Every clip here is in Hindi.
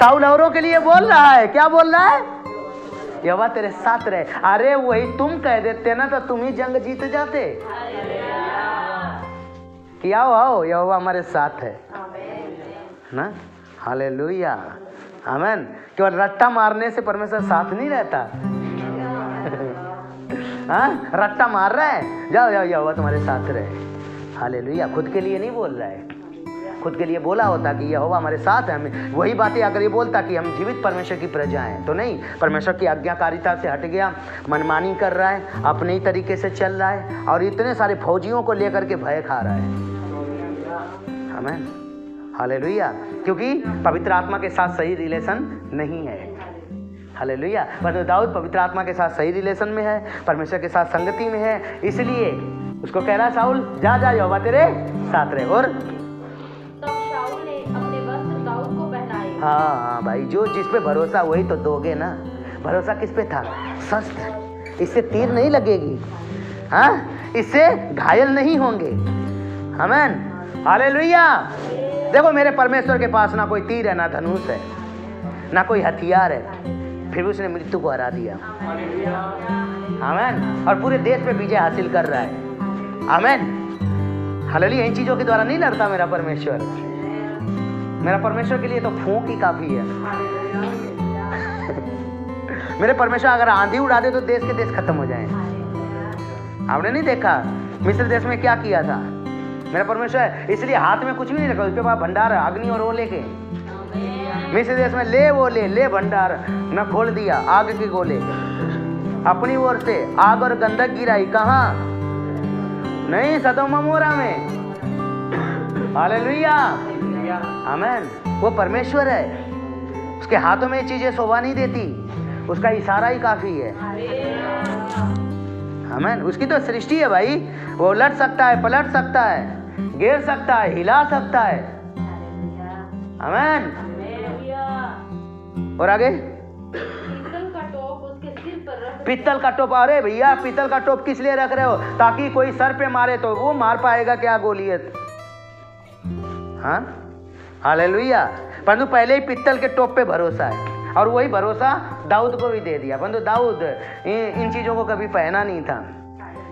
साउल औरों के लिए बोल रहा है, क्या बोल रहा है? यहोवा तेरे साथ रहे। अरे वही तुम कह देते ना तो तुम ही जंग जीत जाते। कि आओ यहोवा हमारे साथ है ना। हालेलुया, आमीन। केवल रट्टा मारने से परमेश्वर साथ नहीं रहता। हाँ, रट्टा मार रहा है, जाओ जाओ यहोवा तुम्हारे साथ रहे। हालेलुया, खुद के लिए नहीं बोल रहा है। खुद के लिए बोला होता कि यहोवा हमारे साथ है, हमें वही बातें अगर ये बोलता कि हम जीवित परमेश्वर की प्रजा हैं, तो नहीं, परमेश्वर की आज्ञाकारिता से हट गया, मनमानी कर रहा है, अपने ही तरीके से चल रहा है और इतने सारे फौजियों को लेकर के भय खा रहा है। आमीन, हालेलुया, क्योंकि पवित्र आत्मा के साथ सही रिलेशन नहीं है। हालेलुया, पर दाऊद पवित्र आत्मा के साथ सही रिलेशन में है, परमेश्वर के साथ संगति में है, इसलिए उसको कह रहा साउल जा जा यहोवा तेरे साथ रहे। और तब शाऊल ने अपने वस्त्र दाऊद को पहनाए। हाँ भाई, जो जिस पे भरोसा वही तो दोगे ना। भरोसा किस पे था? शस्त्र, इससे तीर नहीं लगेगी, हाँ, इससे घायल नहीं होंगे। आमीन, हालेलुया। देखो मेरे परमेश्वर के पास ना कोई तीर है, ना धनुष है, ना कोई हथियार है, फिर भी उसने मृत्यु को हरा दिया। आमीन, और पूरे देश पे विजय हासिल कर रहा है। आमीन, हालेलुया। इन चीजों के द्वारा नहीं लड़ता मेरा परमेश्वर। मेरा परमेश्वर के लिए तो फूंक ही काफी है। मेरे परमेश्वर अगर आंधी उड़ा दे तो देश के देश खत्म हो जाए। आपने नहीं देखा मिस्र देश में क्या किया था? मेरा परमेश्वर इसलिए हाथ में कुछ भी नहीं रखा, उसके पास भंडार, अग्नि और वो लेके मिस्र देश में ले भंडार न खोल दिया, आग के गोले अपनी ओर से आग और गंधक गिराई। कहाँ? नहीं, सदोम अमोरा में। हालेलुया, आमीन। वो परमेश्वर है, उसके हाथों में ये चीजें शोभा नहीं देती, उसका इशारा ही काफी है। आमीन, उसकी तो सृष्टि है भाई, वो लड़ सकता है, पलट सकता है, गिर सकता है, हिला सकता है। आमीन। और आगे पीतल का टोप उसके सिर पर रख। पीतल का टोप, अरे भैया पीतल का टोप किस लिए रख रहे हो? ताकि कोई सर पे मारे तो वो मार पाएगा क्या गोलियत? हाँ, हालेलुया। परंतु पहले ही पीतल के टोप पे भरोसा है, और वही भरोसा दाऊद को भी दे दिया। परंतु दाऊद इन चीजों को कभी पहना नहीं था,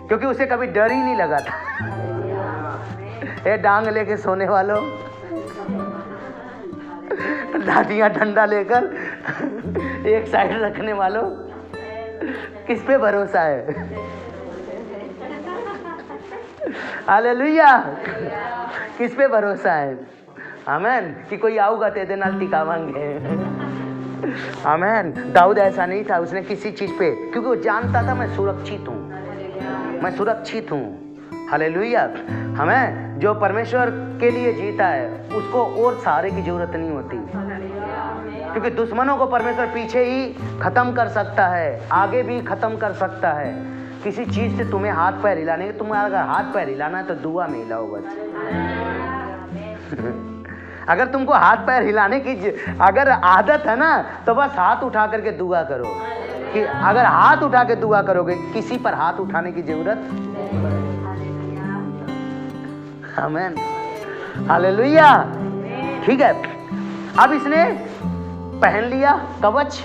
क्योंकि उसे कभी डर ही नहीं लगा था। ये डांग लेके सोने वालों, लाठियां डंडा लेकर एक साइड रखने वालों, किस पे भरोसा है? हालेलुया, किस पे भरोसा है? आमीन, कि कोई आऊगा तेरे नाल टिकावांगे। आमीन। दाऊद ऐसा नहीं था, उसने किसी चीज पे, क्योंकि वो जानता था मैं सुरक्षित हूँ, मैं सुरक्षित हूँ। हालेलुया। हमें जो परमेश्वर के लिए जीता है उसको और सहारे की जरूरत नहीं होती, क्योंकि दुश्मनों को परमेश्वर पीछे ही खत्म कर सकता है, आगे भी खत्म कर सकता है। किसी चीज से तुम्हें हाथ पैर हिलाने के, तुम्हें अगर हाथ पैर हिलाना है तो दुआ में हिलाओ बस। अगर तुमको हाथ पैर हिलाने की अगर आदत है ना, तो बस हाथ उठा करके दुआ करो। कि अगर हाथ उठा के दुआ करोगे, किसी पर हाथ उठाने की जरूरत। आमीन, हालेलुया। ठीक है, अब इसने पहन लिया, कवच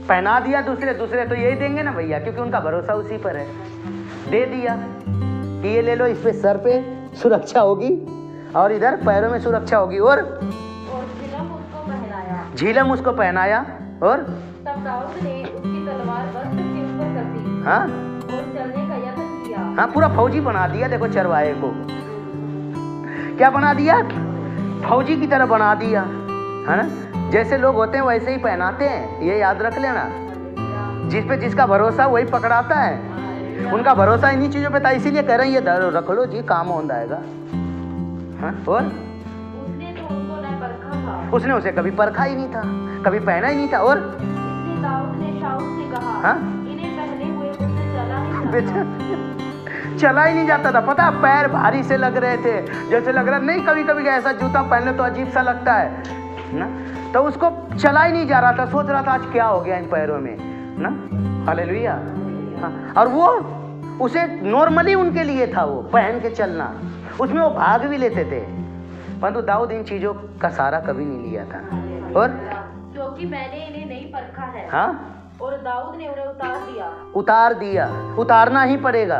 पहना दिया। दूसरे तो यही देंगे ना भैया, क्योंकि उनका भरोसा उसी पर है। दे दिया कि ये ले लो, इस पे सर पे सुरक्षा होगी और इधर पैरों में सुरक्षा होगी। और झिलम उसको पहनाया। और तब दाऊद ने उसकी तलवार वस्त्र के ऊपर कर दी। हाँ, और चलने का यत्न किया। हाँ, पूरा फौजी बना दिया। देखो चरवाहे को क्या बना दिया? फौजी की तरह बना दिया, है ना। जैसे लोग होते हैं वैसे ही पहनाते हैं, ये याद रख लेना। जिस पे जिसका भरोसा वही पकड़ाता है। उनका भरोसा इन्हीं चीजों पे था, इसीलिए कह रहे हैं ये रख लो जी, काम हो जाएगा। हाँ, और उसने तो उनको न परखा था। उसने उसे कभी परखा ही नहीं था, कभी पहना ही नहीं था। और इसलिए दाऊद ने शाऊल से कहा, हाँ? इन्हें पहने हुए मुझसे चला नहीं जाता। चला ही नहीं जाता था। पता, पैर भारी से लग रहे थे, जैसे लग रहा नहीं, कभी कभी ऐसा जूता पहनने तो अजीब सा लगता है ना, तो उसको चला ही नहीं जा रहा था। सोच रहा था आज क्या हो गया इन पैरों में ना। हालेलुया। हाँ, और वो उसे नॉर्मली उनके लिए था वो पहन के चलना, उसमें वो भाग भी लेते थे। परंतु दाऊद इन चीजों का सहारा कभी नहीं लिया था। और क्योंकि मैंने इन्हें नहीं परखा है। हाँ, और दाऊद ने उन्हें उतार दिया। उतार दिया, उतारना ही पड़ेगा।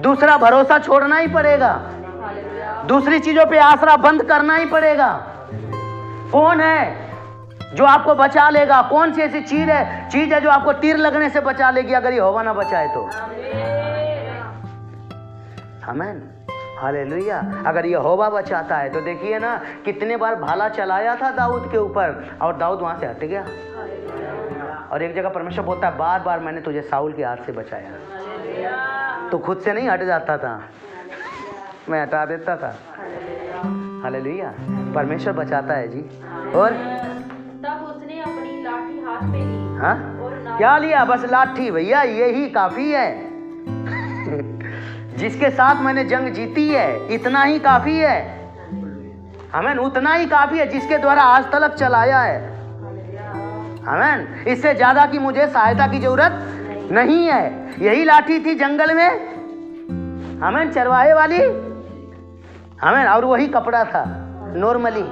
दूसरा भरोसा छोड़ना ही पड़ेगा, दूसरी चीजों पे आसरा बंद करना ही पड़ेगा। कौन है जो आपको बचा लेगा? कौन सी ऐसी चीज है जो आपको तीर लगने से बचा लेगी अगर यहोवा ना बचाए तो? आमीन, हालेलुया। अगर यहोवा बचाता है तो देखिए ना, कितने बार भाला चलाया था दाऊद के ऊपर और दाऊद वहां से हट गया। और एक जगह परमेश्वर बोलता है, बार बार मैंने तुझे साउल के हाथ से बचाया। तो खुद से नहीं हट जाता था, मैं हटा देता था। हालेलुया, परमेश्वर बचाता है जी। और तब उसने अपनी लाठी हाथ में ली। हाँ, क्या लिया? बस लाठी। भैया यही काफी है। जिसके साथ मैंने जंग जीती है, इतना ही काफी है। आमीन, उतना ही काफी है जिसके द्वारा आज तक चलाया है। आमीन, इससे ज्यादा की मुझे सहायता की जरूरत नहीं है। यही लाठी थी जंगल में, आमीन, चरवाहे वाली। आमीन, और वही कपड़ा था नॉर्मली,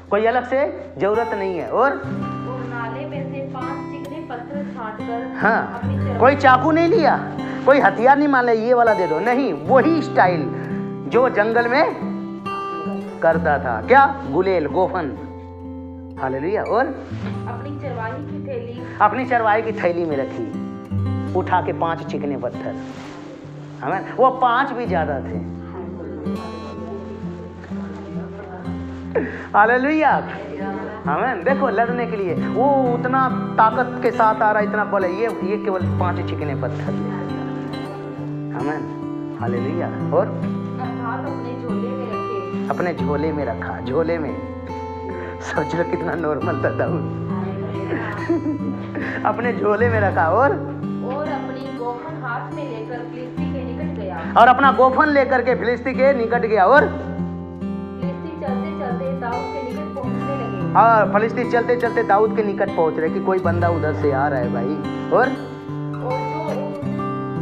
कोई अलग से जरूरत नहीं है। और नाले में से 5 चिकने पत्थर छांटकर, हाँ, कोई चाकू नहीं लिया, कोई हथियार नहीं, मान लिया ये वाला दे दो, नहीं, वही स्टाइल जो जंगल में करता था। क्या? गुलेल, गोफन। हालेलुया। और अपनी चरवाही की थैली में रखी, उठा के 5 चिकने पत्थर। आमीन, वो 5 भी ज्यादा थे। हालेलुया। आमीन, देखो लड़ने के लिए वो उतना ताकत के साथ आ रहा, इतना बल है, ये केवल 5 चिकने पत्थर। आमीन, हालेलुया। और अपने झोले में रखा, झोले में। सोच लो कितना नॉर्मल था दाऊद। अपने झोले में रखा। और अपनी गोफन हाथ में लेकर फिलिस्ती के निकट गया। और अपना गोफन लेकर के फिलिस्ती के निकट गया। और फिलिस्ती चलते चलते दाऊद के निकट पहुंचने लगे। और फिलिस्ती चलते चलते दाऊद के निकट पहुंच रहे कि कोई बंदा उधर से आ रहा है भाई। और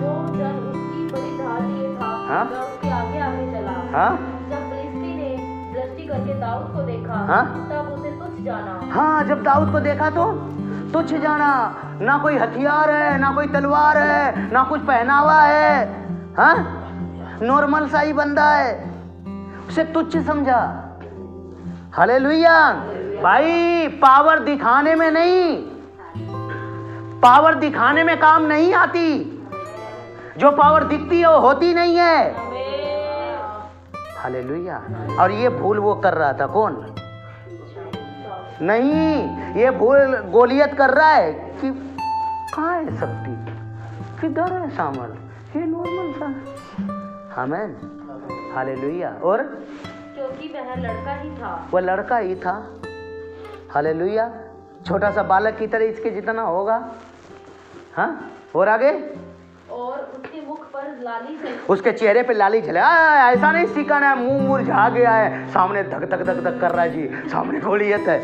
जो जन उसकी बड़ी ढाल लिए था, हाँ? वह उसके आगे आगे चला। हाँ? जब फिलिस्ती ने दृष्टि करके दाऊद को देखा, हाँ? तब उसे तुच्छ जाना। हाँ, जब दाऊद को देखा तो तुच्छ जाना। ना कोई हथियार है, ना कोई तलवार है, ना कुछ पहनावा है। हाँ, नॉर्मल सा ही बंदा है, उसे तुच्छ समझा। हालेलुया। भाई पावर दिखाने में नहीं, पावर दिखाने में काम नहीं आती। जो पावर दिखती है वो होती नहीं है। हालेलुया। और ये भूल वो कर रहा था। कौन? नहीं, ये भूल गोलियत कर रहा है कि कहाँ है शक्ति, किधर है सामर्थ, ये नॉर्मल सा। आमीन, हालेलुया। और क्योंकि वह लड़का ही था। वह लड़का ही था। हालेलुया। छोटा सा बालक की तरह इसके जितना होगा। हाँ, और आगे? और उसके मुख पर लाली झल, उसके चेहरे पे लाली झले। ऐसा नहीं सीखना है, मुंह मुरझा गया है, सामने धक धक धक धक कर रहा है जी, सामने गोलियत है।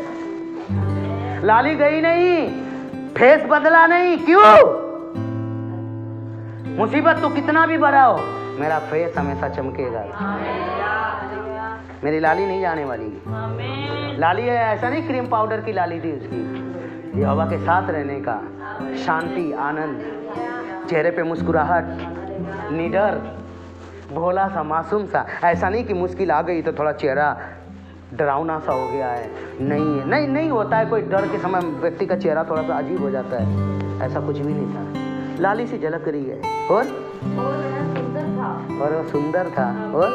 लाली गई नहीं, फेस बदला नहीं। क्यों? मुसीबत तो कितना भी बड़ा हो, मेरा फेस हमेशा चमकेगा। मेरी लाली नहीं जाने वाली। लाली है ऐसा नहीं, क्रीम पाउडर की लाली थी उसकी। यहोवा के साथ रहने का शांति, आनंद, चेहरे पे मुस्कुराहट, निडर, भोला सा, मासूम सा। ऐसा नहीं कि मुश्किल आ गई तो थोड़ा चेहरा डरावना सा हो गया है। नहीं है, नहीं होता है। कोई डर के समय व्यक्ति का चेहरा थोड़ा सा अजीब हो जाता है, ऐसा कुछ भी नहीं था। लाली सी झलक रही है। और वो सुंदर था। और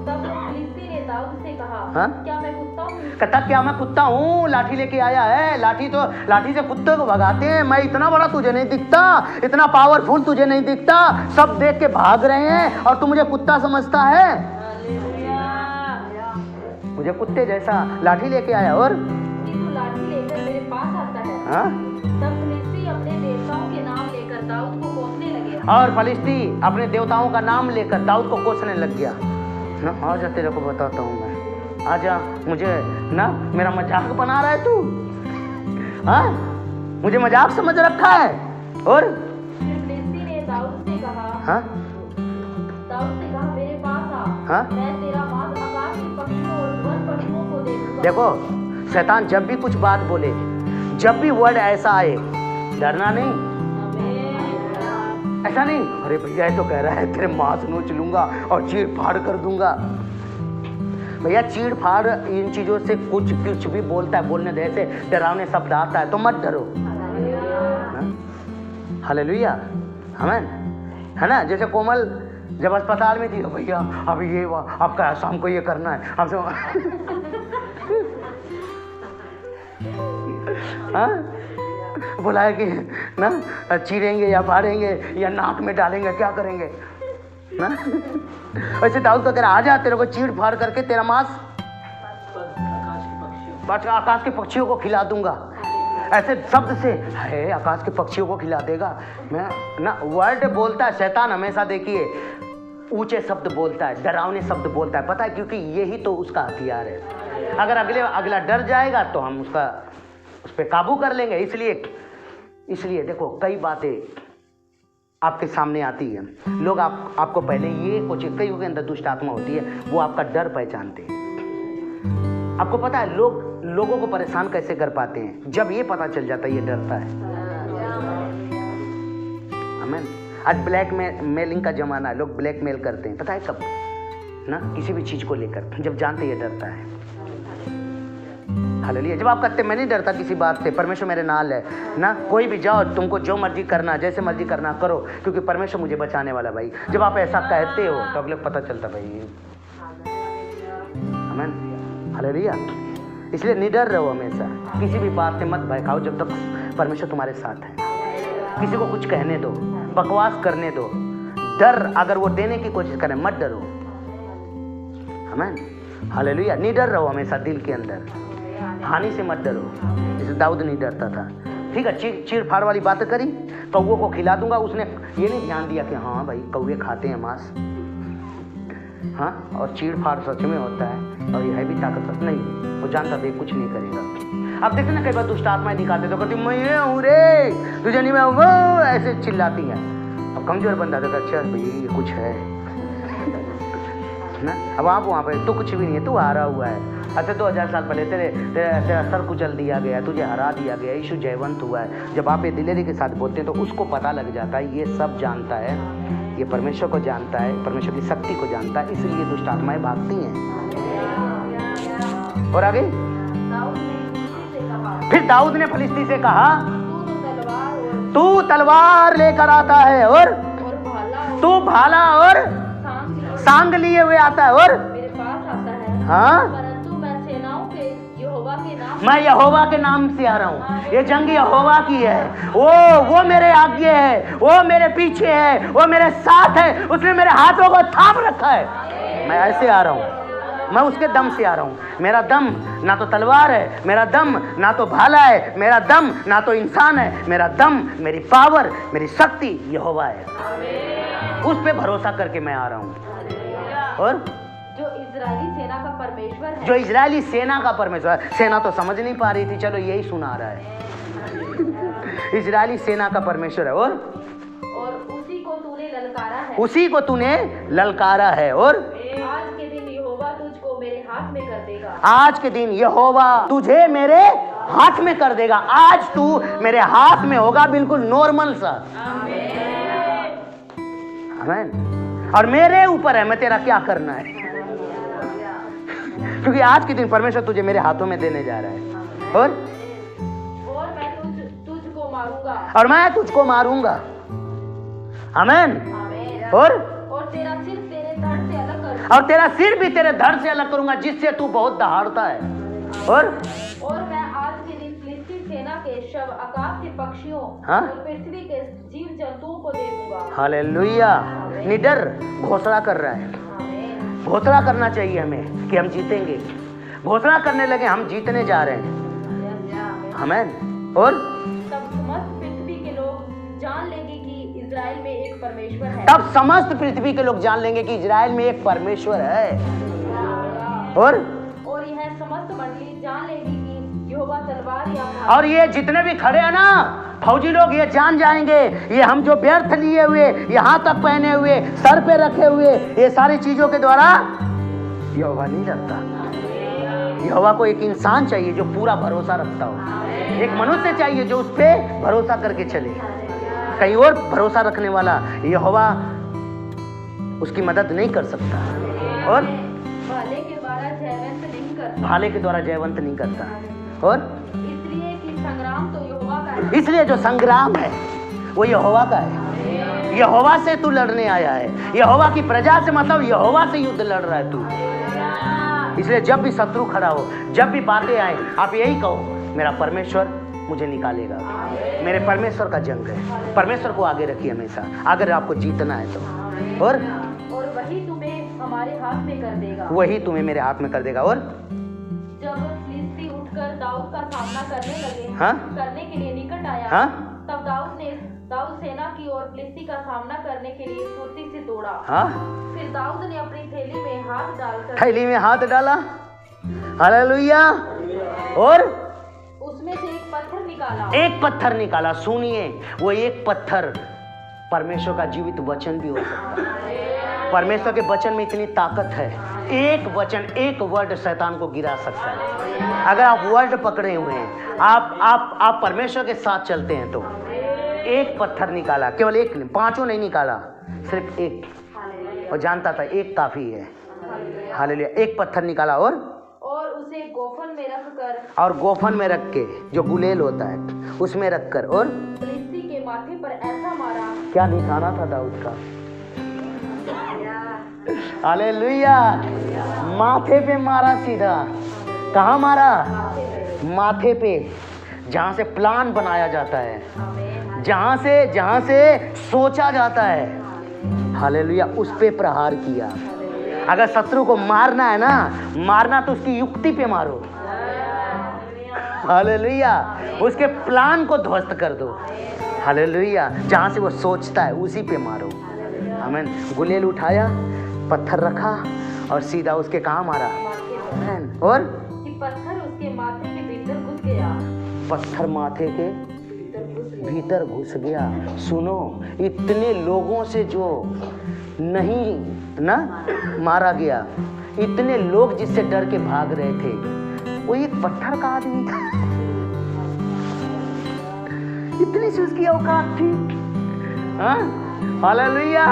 तब फिलिस्ती ने दाऊद से कहा, हाँ? क्या मैं कुत्ता हूँ? कहता क्या मैं कुत्ता हूँ? लाठी लेके आया है। लाठी से कुत्ते को भगाते हैं। मैं इतना बड़ा तुझे नहीं दिखता, इतना पावरफुल तुझे नहीं दिखता, सब देख के भाग रहे हैं और तू मुझे कुत्ता समझता है। मुझे कुत्ते जैसा लाठी लेके आया। और तू लाठी लेकर मेरे पास आता है। हाँ? तब फिलिस्ती अपने देवताओं के नाम लेकर दाऊद को कोसने लगे। और फिलिस्ती अपने देवताओं का नाम लेकर दाऊद को कोसने लग गया। ना आजा, तेरे को बताता हूँ मैं। आजा, मुझे ना मेरा मजाक बना रहा है तू? हाँ, मुझे मजाक समझ रखा है। और फिलिस्ती ने दाऊद से कहा, हाँ? मेरे पास आ। हाँ? मैं तेरा मांस आकाश के पक्षियों और वन पशुओं को देखूंगा। देखो शैतान जब भी कुछ बात बोले, जब भी वर्ड ऐसा आए, डरना नहीं। ऐसा नहीं अरे भैया ये तो कह रहा है तेरे मांस नोच लूंगा और चीड़ फाड़ कर दूंगा। भैया चीड़ फाड़ इन चीजों से कुछ भी बोलता है, बोलने दे, ऐसे डरावने शब्द आता है तो मत डरो। हालेलुया, आमीन, है ना। जैसे कोमल जब अस्पताल में थी, भैया अब ये आपका शाम को ये करना है, हमसे बुलाया कि ना चीरेंगे या फाड़ेंगे या नाक में डालेंगे, क्या करेंगे ना। वैसे दाऊद तो कह रहा, आजा तेरे को चीड़ फाड़ करके तेरा मांस आकाश के पक्षियों को खिला दूंगा। ऐसे शब्द से है आकाश के पक्षियों को खिला देगा। मैं ना वर्ड बोलता है शैतान हमेशा, देखिए ऊंचे शब्द बोलता है, डरावने शब्द बोलता है, पता है, क्योंकि यही तो उसका हथियार है। अगर अगला डर जाएगा तो हम उस पर काबू कर लेंगे। इसलिए देखो कई बातें आपके सामने आती है, लोग आपको पहले ये कुछ, कईयों के अंदर दुष्ट आत्मा होती है, वो आपका डर पहचानते हैं। आपको पता है लोगों को परेशान कैसे कर पाते हैं, जब ये पता चल जाता है ये डरता है। आमीन। आज ब्लैक मेलिंग का जमाना है, लोग ब्लैकमेल करते हैं, पता है कब ना, किसी भी चीज को लेकर, जब जानते ये डरता है। हालेलुया। जब आप कहते मैं नहीं डरता किसी बात से, परमेश्वर मेरे नाल है ना, कोई भी जाओ, तुमको जो मर्जी करना, जैसे मर्जी करना करो, क्योंकि परमेश्वर मुझे बचाने वाला। भाई जब आप ऐसा कहते हो तो अगले पता चलता भाई। आमीन, हालेलुया। इसलिए निडर रहो हमेशा, किसी भी बात से मत भय खाओ जब तक परमेश्वर तुम्हारे साथ है। किसी को कुछ कहने दो, बकवास करने दो, डर अगर वो देने की कोशिश करें मत डरो। आमीन, हालेलुया। निडर रहो हमेशा दिल के अंदर, हानि से मत डरो। जैसे दाऊद नहीं डरता था। ठीक है, चीड़ फाड़ वाली बातें करी, कौवे को खिला दूंगा, उसने ये नहीं ध्यान दिया कि हाँ भाई कौवे खाते हैं मांस, हाँ, और चीड़ फाड़ सच में होता है और ये है भी ताकतवर नहीं, वो जानता था कुछ नहीं करेगा। अब देखते ना कई बार दुष्ट आत्माएं दिखाते तो कहती मैं ये हूँ रे, तुझे नहीं मैं वो, ऐसे चिल्लाती हैं। अब कमजोर बंदा तो अच्छा भाई ये कुछ है ना। अब आप वहाँ पे तो कुछ भी नहीं है, तू हारा हुआ है। अच्छा 2000 साल पहले तेरा सर कुचल दिया गया, तुझे हरा दिया गया, यीशु जयवंत हुआ है। जब आप ये दिलेरी के साथ बोलते हैं तो उसको पता लग जाता है, ये सब जानता है, ये परमेश्वर को जानता है, परमेश्वर की शक्ति को जानता है, इसलिए दुष्ट आत्माएं भागती हैं। और आगे फिर दाऊद ने फलिस्ती से कहा, तू तलवार लेकर आता है और तू भाला और सांग लिए हुए आता है और मेरे पास आता है, हाँ, परंतु मैं सेनाओं के यहोवा के नाम, मैं यहोवा के नाम से आ रहा हूँ। ये जंग यहोवा की है, वो मेरे आगे है, वो मेरे पीछे है, वो मेरे साथ है, उसने मेरे हाथों को थाम रखा है। मैं ऐसे आ रहा हूँ, मैं उसके दम से आ रहा हूँ। मेरा दम ना तो तलवार है, मेरा दम ना तो भाला है, मेरा दम ना तो इंसान है, मेरा दम, मेरी पावर, मेरी शक्ति यहोवा है। उस पे भरोसा करके मैं आ रहा हूँ। और जो इजरायली सेना का परमेश्वर है, जो इजरायली सेना का परमेश्वर, सेना तो समझ नहीं पा रही थी, चलो यही सुना रहा है। इजरायली सेना का परमेश्वर है और उसी को तूने ललकारा है, उसी को तूने ललकारा है। और आज के दिन यहोवा तुझको मेरे हाथ में कर देगा, आज के दिन यहोवा तुझे मेरे हाथ में कर देगा। आज तू मेरे हाथ में होगा, बिल्कुल नॉर्मल सा। आमीन। और मेरे ऊपर है मैं तेरा क्या करना है, क्योंकि आज के दिन परमेश्वर तुझे मेरे हाथों में देने जा रहा है। और मैं तुझको मारूंगा, और मैं तुझको मारूंगा। आमीन। और तेरा सिर तेरे धड़ से अलग करूंगा, और तेरा सिर भी तेरे धड़ से अलग करूंगा, जिससे तू बहुत दहाड़ता है। और मैं आज के दिन फिलिस्ती सेना के शव आकाश के पक्षियों, हाँ? और पृथ्वी के जीव जंतुओं को दे दूंगा। हालेलुया। निडर घोषणा कर रहा है। घोषणा करना चाहिए हमें कि हम जीतेंगे। घोषणा करने लगे हम जीतने जा रहे हैं। आमीन। और तब समस्त पृथ्वी के लोग जान लेंगे कि इजराइल में एक परमेश्वर है। तब समस्त पृथ्वी के लोग जान लेंगे कि इजराइल में एक परमेश्वर है। और यह समस्त मंडली जान लेगी कि यहोवा तलवार या, और ये जितने भी खड़े हैं ना फौजी लोग, ये जान जाएंगे, ये हम जो व्यर्थ लिए हुए, यहाँ तक पहने हुए, सर पे रखे हुए, ये सारी चीजों के द्वारा यहोवा नहीं लड़ता। यहोवा को एक इंसान चाहिए जो पूरा भरोसा रखता हो, एक मनुष्य चाहिए जो उस पे भरोसा करके चले। कहीं और भरोसा रखने वाला यहोवा उसकी मदद नहीं कर सकता, और भाले के द्वारा जयवंत नहीं करता, भाले के द्वारा जयवंत नहीं करता। और इसलिए कि संग्राम तो यहोवा का है। इसलिए जो संग्राम है वो यहोवा का है। यहोवा से तू लड़ने आया है, यहोवा की प्रजा से, मतलब यहोवा से युद्ध लड़ रहा है तू। इसलिए जब भी शत्रु खड़ा हो, जब भी बातें आए, आप यही कहो, मेरा परमेश्वर मुझे निकालेगा। मेरे परमेश्वर का जंग है। परमेश्वर को आगे रखिए हमेशा, अगर आपको जीतना है तो। और वही तुम्हें हमारे हाथ में कर देगा। वही तुम्हें मेरे हाथ में कर देगा। और जब फिलिस्ती उठकर दाऊद का सामना करने लगे, हाँ? करने के लिए निकट आया, हाँ? तब दाऊद सेना की ओर फिलिस्ती का सामना करने के लिए फुर्ती से दौड़ा। हाँ? फिर दाऊद ने अपनी थैली में हाथ डालकर थैली में हाथ डाला, हालेलुया, और उसमें से एक पत्थर निकाला। एक पत्थर निकाला। सुनिए, वो एक पत्थर परमेश्वर का जीवित वचन भी हो सकता है। परमेश्वर के वचन में इतनी ताकत है, एक वचन, एक वर्ड शैतान को गिरा सकता है। अगर आप वर्ड पकड़े हुए हैं, आप परमेश्वर के साथ चलते हैं, तो एक पत्थर निकाला, केवल एक नहीं, पांचों नहीं निकाला, सिर्फ एक, और जानता था एक काफी है। हालेलुया। एक पत्थर निकाला और उसे गोफन में रखकर, और गोफन में रख के, जो गुलेल होता है उसमें रखकर, और फिलिस्ती के माथे पर ऐसा मारा। क्या निशाना था दाऊद का? हालेलुया। माथे पे मारा, सीधा। कहाँ मारा? माथे पे, जहाँ से प्लान बनाया जाता है, जहाँ से सोचा जाता है। हालेलुया। उस पे प्रहार किया। अगर शत्रु को मारना है ना, मारना तो उसकी युक्ति पे मारो। हालेलुया। उसके प्लान को ध्वस्त कर दो। हालेलुया। जहाँ से वो सोचता है उसी पे मारो। आमीन। गुलेल उठाया, पत्थर रखा और सीधा उसके कहाँ मारा? और पत्थर उसके माथे के भीतर घुस गया। पत्थर माथे के भीतर घुस गया। सुनो, इतने लोगों से जो नहीं ना मारा गया, इतने लोग जिससे डर के भाग रहे थे, वो एक पत्थर का आदमी था। इतनी सी उसकी औकात थी। हाँ? हालेलुया।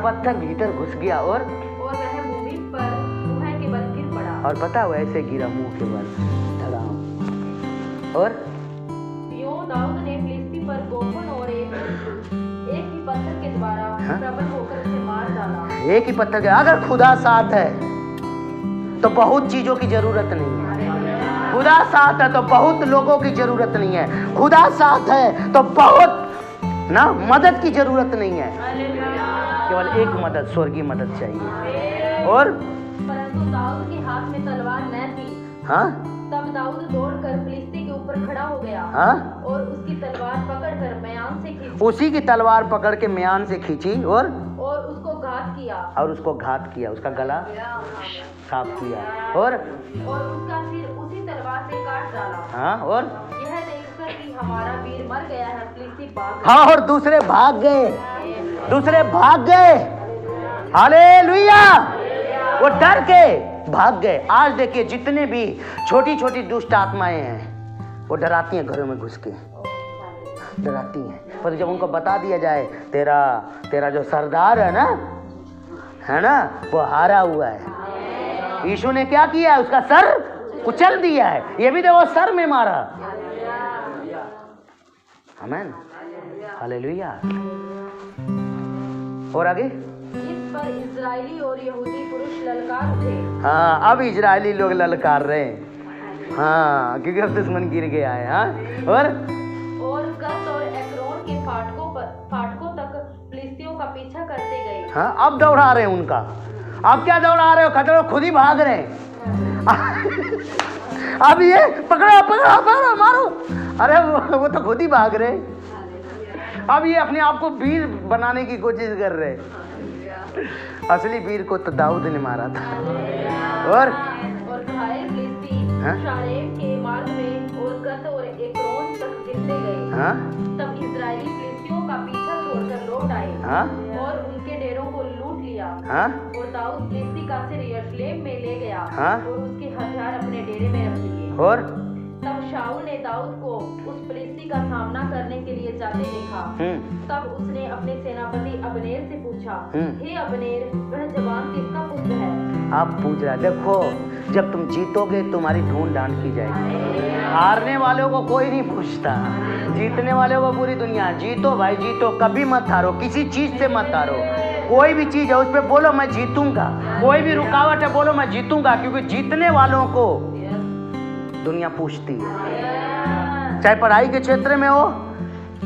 पत्थर भीतर घुस गया और वह भूमि पर मुंह के बल गिर पड़ा। और पता हुआ ऐसे गिरा मुंह के बल, धड़ाम। और यूं दाऊद ने फिलिस्ती पर गोफन और एक ही पत्थर के द्वारा प्रबल होकर उसे मार डाला। एक ही पत्थर के। अगर खुदा साथ है तो बहुत चीजों की जरूरत नहीं है। खुदा साथ है तो बहुत लोगों की जरूरत नहीं है। खुदा साथ है तो बहुत ना मदद की जरूरत नहीं है। केवल एक मदद, स्वर्गीय मदद चाहिए। और परंतु दाऊद के हाथ में तलवार न थी। हाँ? तब दाऊद दौड़कर फिलिस्ती के ऊपर खड़ा हो गया। हाँ? और उसकी तलवार पकड़कर म्यान से खींची। उसी की तलवार पकड़ के म्यान से खींची और उसको घात किया। और उसको घात किया, उसका गला साफ किया और उसका सिर उसी तलवार से काट डाला। हाँ? और यह देखकर कि हमारा वीर मर गया है, फिलिस्ती भाग। हाँ, और दूसरे भाग गए, दूसरे भाग गए। हालेलुया। वो डर के भाग गए। आज देखिए, जितने भी छोटी छोटी दुष्ट आत्माएं हैं, वो डराती हैं, घरों में घुस के डराती हैं। पर जब उनको बता दिया जाए, तेरा जो सरदार है ना, वो हारा हुआ है। यीशु ने क्या किया? उसका सर कुचल दिया है। ये भी देखो, सर में मारा। आमीन। हालेलुया। और आगे? इस पर इजरायली और यहूदी पुरुष ललकार उठे। हाँ, अब इजरायली लोग ललकार रहे हैं। हाँ, क्योंकि अब दुश्मन गिर गया है। हाँ? और गत और एक्रोन के फाटकों तक फिलिस्तियों का पीछा करते गए। हाँ, अब दौड़ा रहे हैं उनका। अब क्या दौड़ा रहे हो? खतरे खुद ही भाग रहे हैं। अब ये पकड़ो मारो। अरे वो तो खुद ही भाग रहे। अब ये अपने आप को वीर बनाने की कोशिश कर रहे हैं। असली वीर को तो दाऊद ने मारा था। और घायल फिलिस्ती शारेम के मार्ग में और गत और एक्रोन तक गिरते गए। हाँ? तब इजरायली फिलिस्तियों का पीछा छोड़कर लौट आए। हाँ? और उनके डेरों को लूट लिया। दिया। हाँ और दाऊद फिलिस्ती का सिर यरूशलेम में ले गया हाँ और उसके हथियार अपने डेरे में रख दिए। और तब शाऊल ने दाऊद को उस फिलिस्ती का सामना करने के लिए जाते देखा। तब उसने अपने सेनापति अबनेर से पूछा, हे अबनेर, वह जवान किसका पुत्र है? आप पूछ रहा, देखो जब तुम जीतोगे तुम्हारी ढूंढ डांड की जाएगी। हारने वालों को कोई नहीं पूछता, जीतने वालों को पूरी दुनिया। जीतो भाई जीतो, कभी मत हारो, किसी चीज से मत हारो। कोई भी चीज है उस पर बोलो मैं जीतूंगा, कोई भी रुकावट है बोलो मैं जीतूंगा, क्योंकि जीतने वालों को दुनिया पूछती है। चाहे पढ़ाई के क्षेत्र में हो,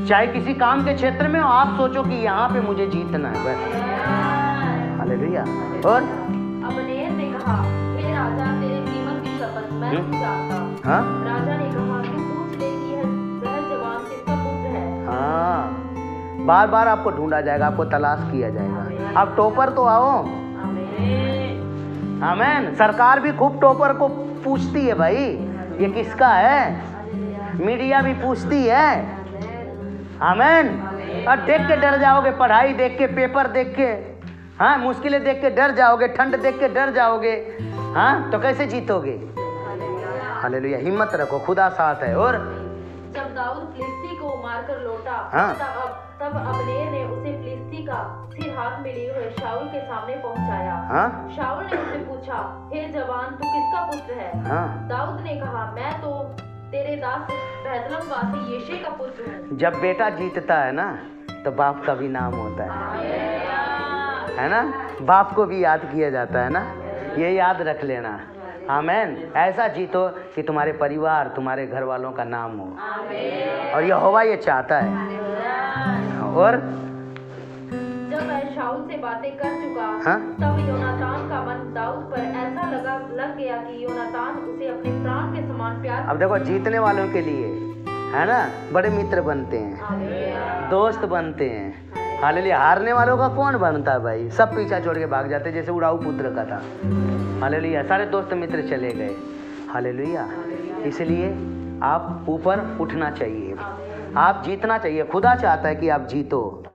चाहे किसी काम के क्षेत्र में हो, आप सोचो कि यहाँ पे मुझे जीतना है बस। हालेलुया। और अबनेर ने कहा, हे राजा, तेरे जीवन की शपथ मैं नहीं जानता। हाँ राजा ने कहा, तू पूछ ले कि वह जवान किसका पुत्र है। हाँ, बार बार आपको ढूंढा जाएगा, आपको तलाश किया जाएगा। आप टॉपर तो आओ। आमीन। सरकार भी खूब टॉपर को पूछती है, भाई ये किसका है। मीडिया भी पूछती है। आमीन। और देख के डर जाओगे, पढ़ाई देख के, पेपर देख के, हाँ मुश्किलें देख के डर जाओगे, ठंड देख के डर जाओगे, हाँ तो कैसे जीतोगे। हालेलुया। हिम्मत रखो, खुदा साथ है। और जब दाऊद फिलिस्ती को मारकर लौटा, हाँ। तब अबनेर ने उसे फिलिस्ती का सिर हाथ में लिए हुए शाऊल के सामने पहुंचाया। हाँ शाऊल ने उससे पूछा, हे जवान, तू किसका पुत्र है? हाँ। दाऊद ने कहा, मैं तो तेरे दास बैतलहम वासी यिशै का पुत्र हूँ। जब बेटा जीतता है ना तो बाप का भी नाम होता है ना, बाप को भी याद किया जाता है ना, ये याद रख लेना। आमीन। ऐसा जीतो कि तुम्हारे परिवार, तुम्हारे घर वालों का नाम हो, और यहोवा ये चाहता है। और जब वह शाऊल से बातें कर चुका, हाँ? तब योनातान का मन दाऊद पर ऐसा लग गया कि योनातान उसे अपने प्राण के समान प्यार। अब देखो, जीतने वालों के लिए है ना बड़े मित्र बनते हैं, दोस्त बनते हैं। हालेलुया। हारने वालों का कौन बनता है भाई, सब पीछा छोड़ के भाग जाते, जैसे उड़ाऊ पुत्र का था। हालेलुया। सारे दोस्त मित्र चले गए। हालेलुया। इसलिए आप ऊपर उठना चाहिए, आप जीतना चाहिए। खुदा चाहता है कि आप जीतो।